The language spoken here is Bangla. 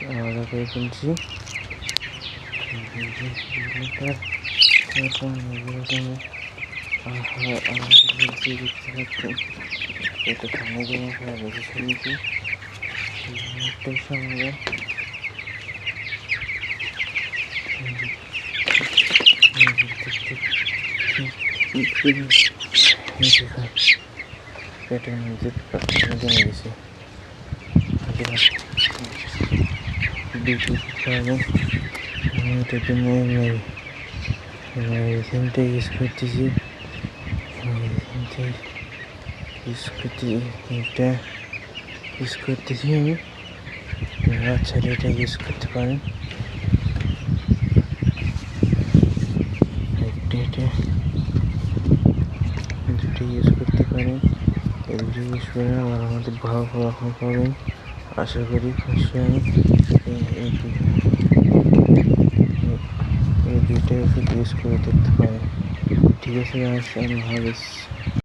আলাদা করে ফেলছি। এটা ঠান্ডা জমা খারাপ বেশি শুনেছি একটার সঙ্গে পেটের মধ্যে ঠান্ডা জমে গেছে। এটার জন্য মেডিসিনটা ইউজ করতেছি। এটা ইউজ করতেছি আমি। বাচ্চারা এটা ইউজ করতে পারেন। দুটো ইউজ করতে পারেন। এই দুটো ইউজ করে আবার আমাদের ভালো ফলাফল পাবেন আশা করি। খুশি আমি এই দুইটা ওষুধ ইউজ করে দেখতে পারেন। ঠিক আছে, আল্লাহ হাফেজ।